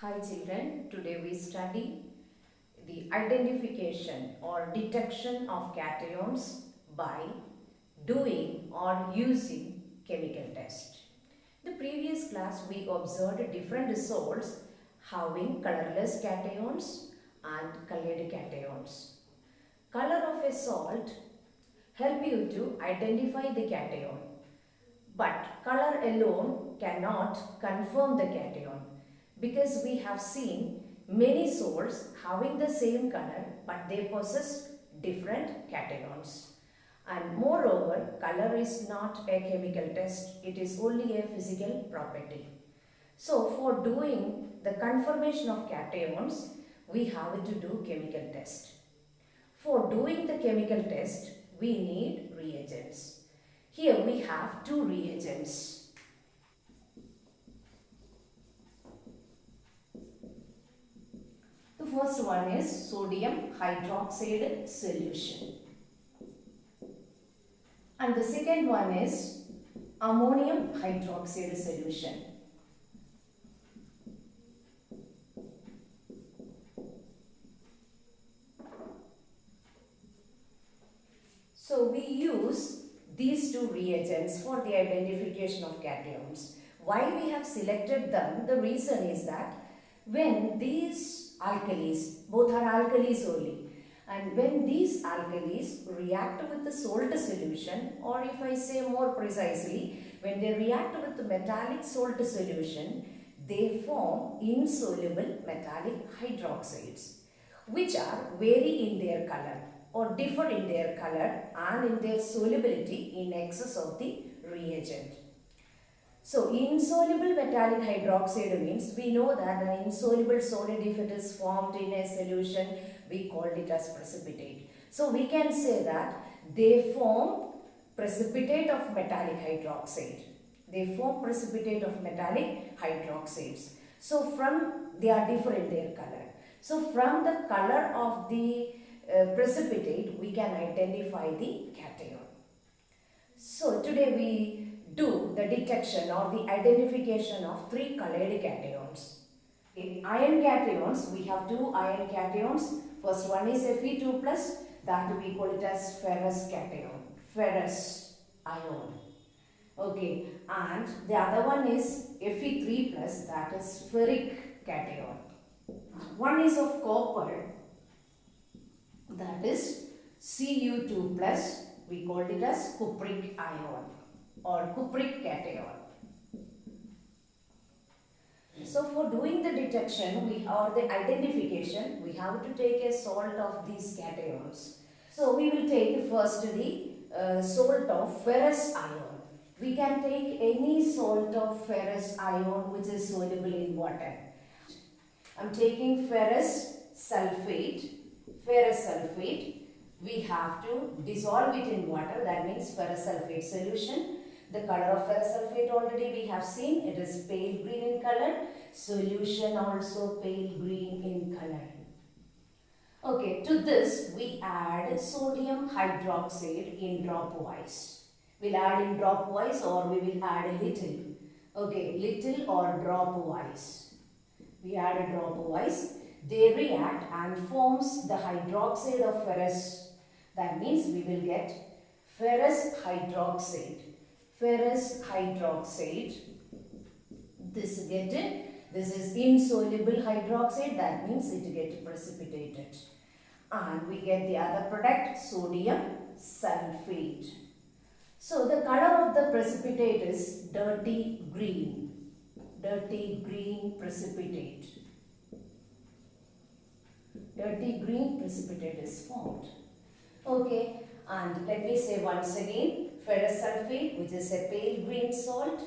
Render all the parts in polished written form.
Hi children, today we study the identification or detection of cations by doing or using chemical test. In the previous class we observed different salts having colorless cations and colored cations. Color of a salt help you to identify the cation, but color alone cannot confirm the cation, because we have seen many salts having the same color but they possess different cations. And moreover, color is not a chemical test, it is only a physical property. So for doing the confirmation of cations, we have to do chemical test. For doing the chemical test, we need reagents. Here we have two reagents. The first one is sodium hydroxide solution. And the second one is ammonium hydroxide solution. So we use these two reagents for the identification of cations. Why we have selected them? The reason is that when these alkalis, both are alkalis only, and when these alkalis react with the salt solution, or if I say more precisely, when they react with the metallic salt solution, they form insoluble metallic hydroxides, which are vary in their color or differ in their color and in their solubility in excess of the reagent. So insoluble metallic hydroxide means we know that an insoluble solid, if it is formed in a solution, we call it as precipitate. So we can say that they form precipitate of metallic hydroxide. They form precipitate of metallic hydroxides. So they are different in their color. So from the color of the precipitate, we can identify the cation. So today we do the detection or the identification of three colored cations. In iron cations, we have two iron cations. First one is Fe2+, that we call it as ferrous cation, ferrous ion. Okay, and the other one is Fe3+, that is ferric cation. One is of copper, that is Cu2+, we called it as cupric ion or cupric cation. So for doing the detection or the identification, we have to take a salt of these cations. So we will take first the salt of ferrous ion. We can take any salt of ferrous ion which is soluble in water. I am taking ferrous sulfate. Ferrous sulfate, we have to dissolve it in water, that means ferrous sulfate solution. The color of ferrous sulfate already we have seen, it is pale green in color. Solution also pale green in color. Okay, to this we add sodium hydroxide in drop wise. We'll add in drop wise or we will add a little. Okay, little or drop wise. We add a drop wise. They react and forms the hydroxide of ferrous. That means we will get ferrous hydroxide. Ferrous hydroxide. This is insoluble hydroxide. That means it gets precipitated. And we get the other product, sodium sulfate. So the color of the precipitate is dirty green. Dirty green precipitate. Dirty green precipitate is formed. Okay, and let me say once again, ferrous sulfate, which is a pale green salt,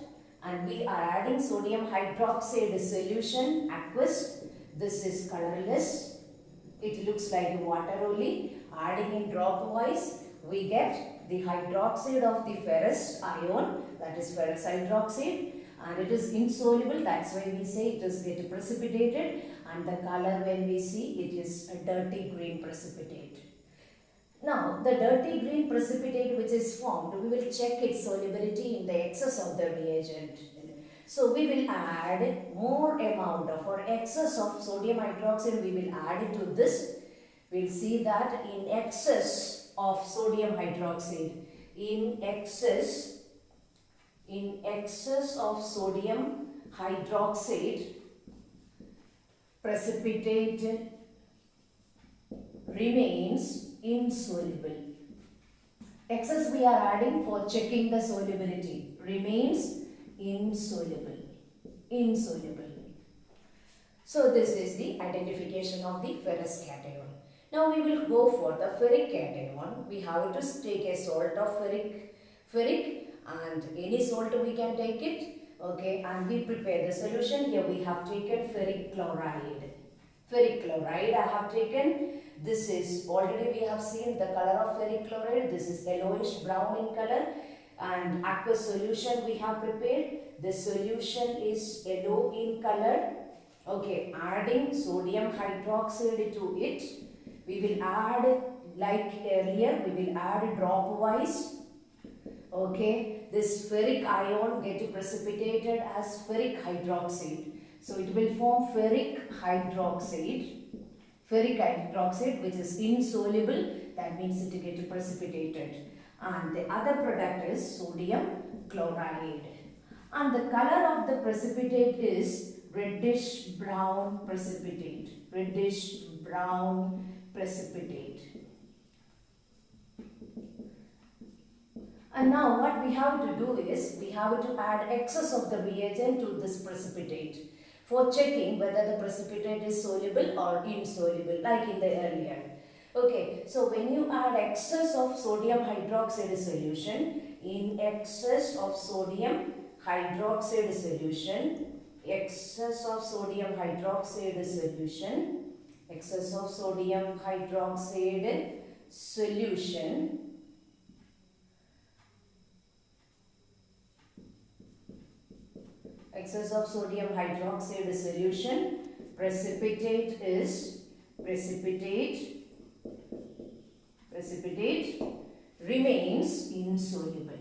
and we are adding sodium hydroxide solution, aqueous. This is colorless. It looks like water only. Adding in drop wise, we get the hydroxide of the ferrous ion, that is ferrous hydroxide, and it is insoluble, that's why we say it is get precipitated, and the color when we see it is a dirty green precipitate. Now the dirty green precipitate which is formed, we will check its solubility in the excess of the reagent. So we will add more amount of or excess of sodium hydroxide we will add into this. We'll see that in excess of sodium hydroxide, in excess of sodium hydroxide, precipitate remains insoluble. Excess we are adding for checking the solubility, remains insoluble. So this is the identification of the ferrous cation. Now we will go for the ferric cation. We have to take a salt of ferric and any salt we can take it. Okay, and we prepare the solution. Here we have taken ferric chloride. Ferric chloride I have taken. This is already we have seen the color of ferric chloride. This is yellowish brown in color, and aqueous solution we have prepared. The solution is yellow in color. Okay, adding sodium hydroxide to it. We will add, like earlier, we will add drop wise. Okay, this ferric ion get precipitated as ferric hydroxide. So it will form ferric hydroxide which is insoluble, that means it gets precipitated. And the other product is sodium chloride. And the color of the precipitate is reddish brown precipitate. And now what we have to do is, we have to add excess of the reagent to this precipitate for checking whether the precipitate is soluble or insoluble, like in the earlier. Okay, so when you add excess of sodium hydroxide solution, in excess of sodium hydroxide solution, excess of sodium hydroxide solution, excess of sodium hydroxide solution, precipitate remains insoluble.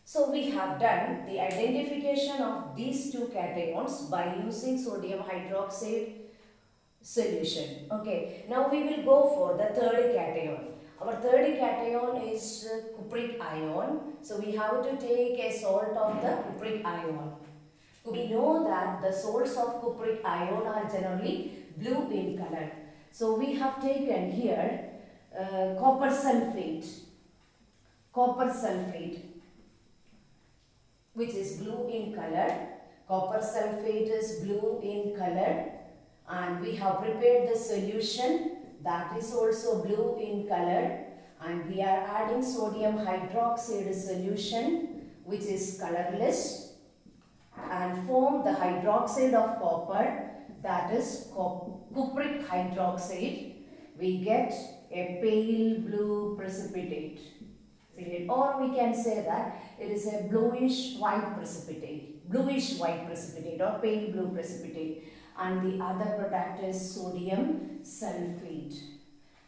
So we have done the identification of these two cations by using sodium hydroxide solution. Okay, now we will go for the third cation. Our third cation is cupric ion. So we have to take a salt of the cupric ion. We know that the salts of cupric ion are generally blue in color. So we have taken here copper sulfate, which is blue in color. Copper sulfate is blue in color, and we have prepared the solution that is also blue in color, and we are adding sodium hydroxide solution which is colorless and form the hydroxide of copper, that is cupric hydroxide. We get a pale blue precipitate, or we can say that it is a bluish white precipitate or pale blue precipitate, and the other product is sodium sulfate.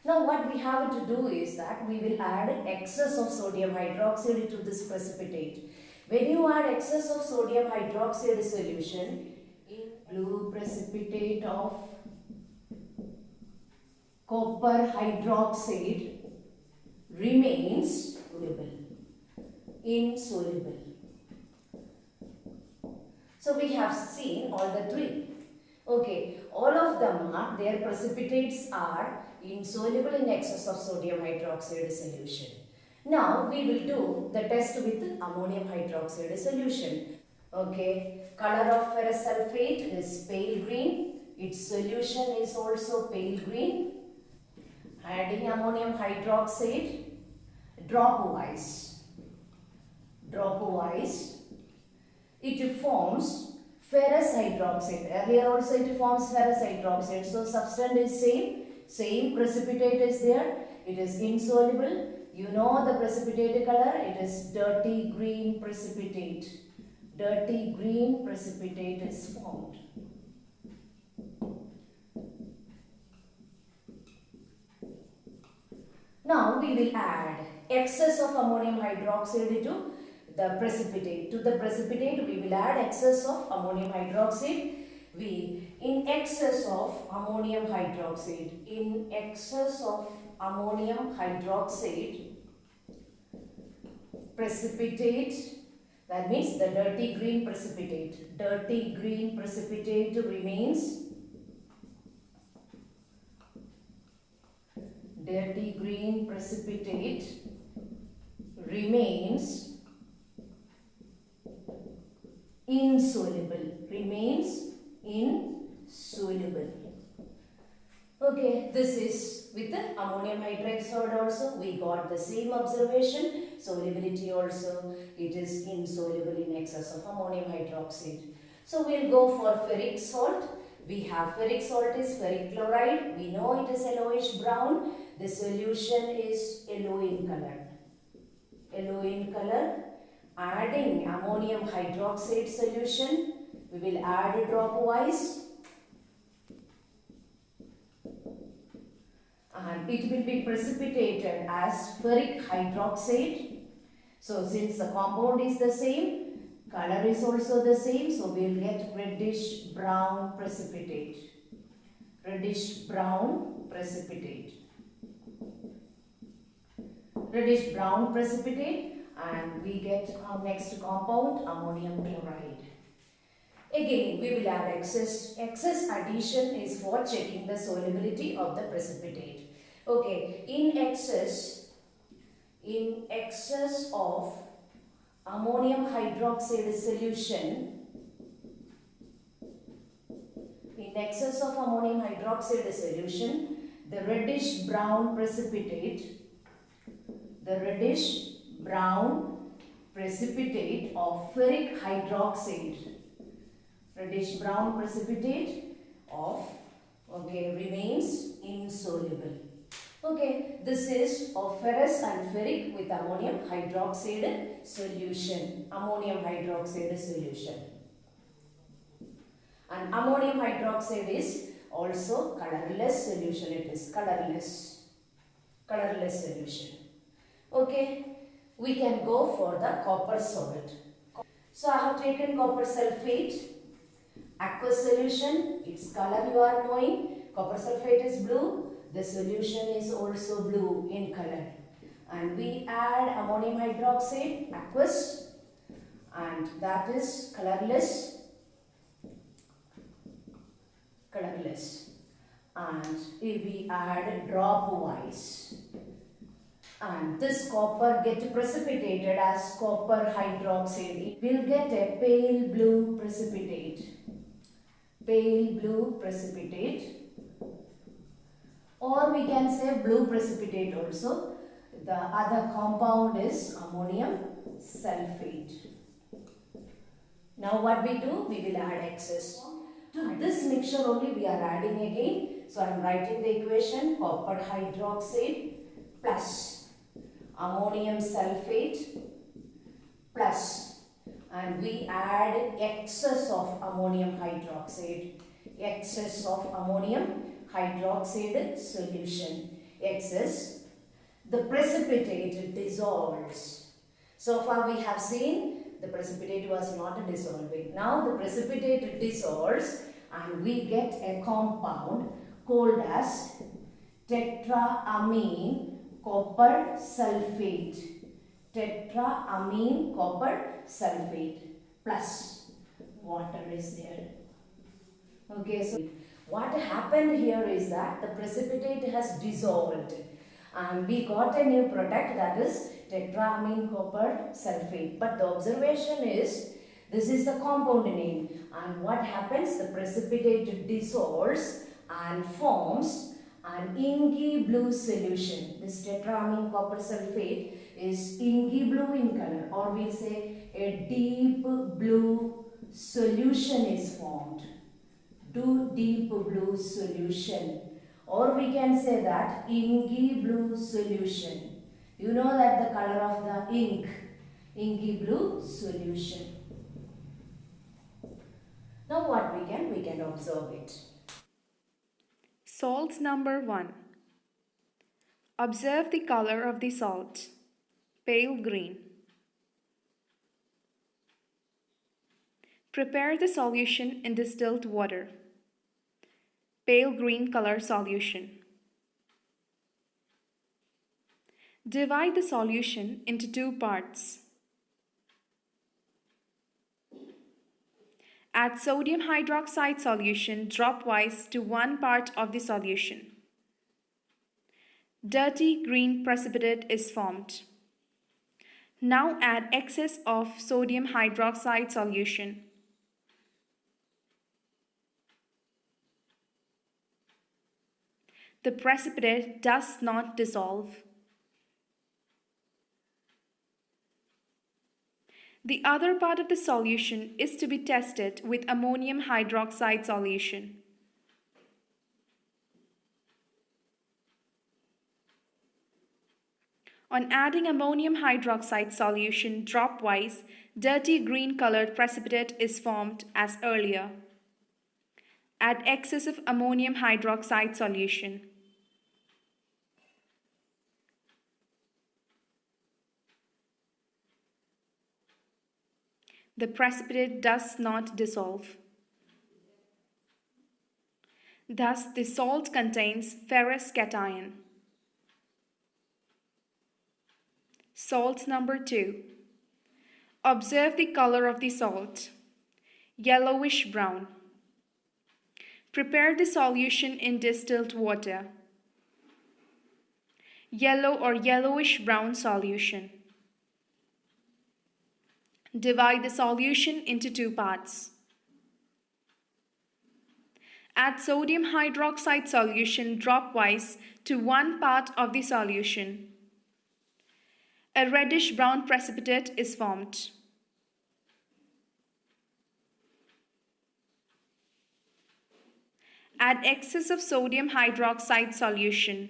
Now what we have to do is that we will add excess of sodium hydroxide to this precipitate. When you add excess of sodium hydroxide solution in blue precipitate of copper hydroxide remains insoluble. So we have seen all the three. Okay, all of them are, their precipitates are insoluble in excess of sodium hydroxide solution. Now we will do the test with ammonium hydroxide solution. Okay, color of ferrous sulfate is pale green. Its solution is also pale green. Adding ammonium hydroxide drop wise, it forms ferrous hydroxide. Earlier also it forms ferrous hydroxide. So substance is same precipitate is there. It is insoluble. You know the precipitate color. It is dirty green precipitate. Dirty green precipitate is formed. Now we will add excess of ammonium hydroxide to the precipitate. To the precipitate we will add excess of ammonium hydroxide. In excess of ammonium hydroxide, precipitate, that means the dirty green precipitate. Dirty green precipitate remains. Dirty green precipitate remains insoluble. Okay, this is with the ammonium hydroxide also. We got the same observation. Solubility also, it is insoluble in excess of ammonium hydroxide. So we'll go for ferric salt. We have ferric salt is ferric chloride. We know it is yellowish brown. The solution is yellow in color. Adding ammonium hydroxide solution, we will add dropwise. And it will be precipitated as ferric hydroxide. So since the compound is the same, color is also the same, so we will get reddish brown precipitate. Reddish brown precipitate, and we get our next compound, ammonium chloride. Again, we will add excess. Excess addition is for checking the solubility of the precipitate. Okay, in excess of ammonium hydroxide solution, the reddish brown precipitate of ferric hydroxide, remains insoluble. Okay, this is of ferrous and ferric with ammonium hydroxide solution. And ammonium hydroxide is also colorless solution. It is colorless solution. Okay, we can go for the copper salt. So I have taken copper sulfate, aqueous solution. Its color you are knowing. Copper sulfate is blue. The solution is also blue in color. And we add ammonium hydroxide, aqueous, and that is colorless. And we add dropwise. And this copper gets precipitated as copper hydroxide. We will get a pale blue precipitate. Or we can say blue precipitate also. The other compound is ammonium sulfate. Now what we do? We will add excess. To this mixture only we are adding again. So I am writing the equation: copper hydroxide plus ammonium sulfate plus, and we add excess of ammonium hydroxide. Solution. Excess. The precipitate dissolves. So far we have seen the precipitate was not dissolving. Now the precipitate dissolves and we get a compound called as tetraamine copper sulfate. Plus water is there. Okay, so what happened here is that the precipitate has dissolved and we got a new product, that is tetraamine copper sulfate. But the observation is, this is the compound name, and what happens? The precipitate dissolves and forms an inky blue solution. This tetraamine copper sulfate is inky blue in color, or we say a deep blue solution is formed. Deep blue solution, or we can say that inky blue solution. You know that the color of the ink, inky blue solution. Now what we can observe it. Salts number 1. Observe the color of the salt. pale green. Prepare the solution in distilled water. Pale green color solution. Divide the solution into two parts. Add sodium hydroxide solution dropwise to one part of the solution. Dirty green precipitate is formed. Now add excess of sodium hydroxide solution. The precipitate does not dissolve. The other part of the solution is to be tested with ammonium hydroxide solution. On adding ammonium hydroxide solution dropwise, dirty green colored precipitate is formed as earlier. Add excess of ammonium hydroxide solution. The precipitate does not dissolve. Thus, the salt contains ferrous cation. Salt number 2. Observe the color of the salt. Yellowish brown. Prepare the solution in distilled water. Yellow or yellowish brown solution. Divide the solution into two parts. Add sodium hydroxide solution dropwise to one part of the solution. A reddish brown precipitate is formed. Add excess of sodium hydroxide solution.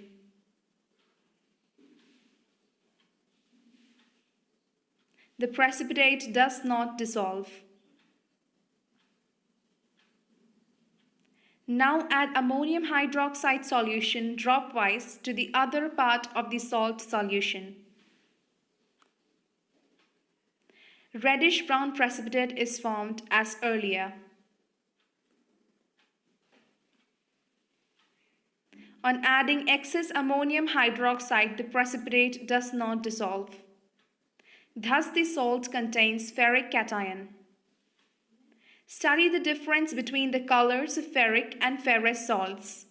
The precipitate does not dissolve. Now add ammonium hydroxide solution dropwise to the other part of the salt solution. Reddish brown precipitate is formed as earlier. On adding excess ammonium hydroxide, the precipitate does not dissolve. Thus, the salt contains ferric cation. Study the difference between the colors of ferric and ferrous salts.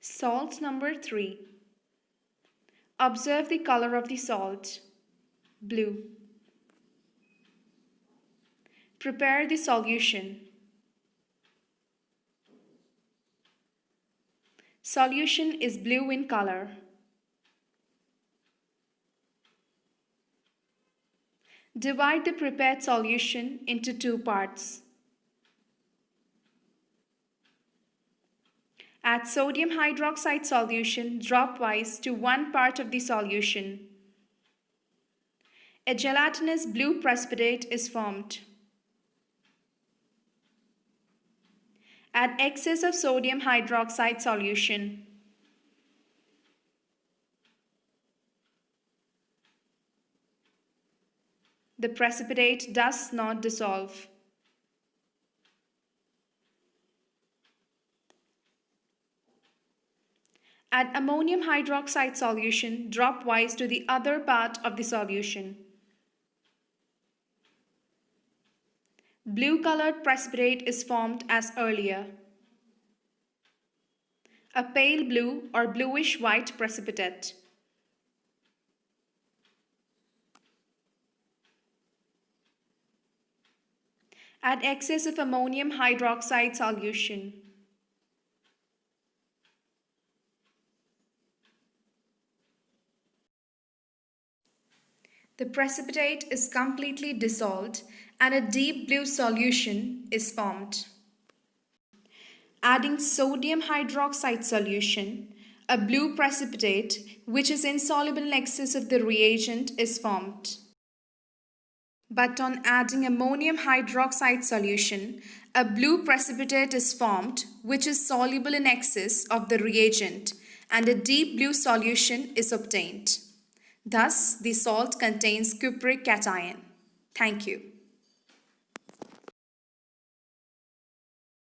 Salt number 3. Observe the color of the salt. Blue. Prepare the solution. Solution is blue in color. Divide the prepared solution into two parts. Add sodium hydroxide solution dropwise to one part of the solution. A gelatinous blue precipitate is formed. Add excess of sodium hydroxide solution. The precipitate does not dissolve. Add ammonium hydroxide solution dropwise to the other part of the solution. Blue colored precipitate is formed as earlier. A pale blue or bluish white precipitate. Add excess of ammonium hydroxide solution. The precipitate is completely dissolved and a deep blue solution is formed. Adding sodium hydroxide solution, a blue precipitate which is insoluble in excess of the reagent is formed. But on adding ammonium hydroxide solution, a blue precipitate is formed which is soluble in excess of the reagent and a deep blue solution is obtained. Thus, the salt contains cupric cation. Thank you.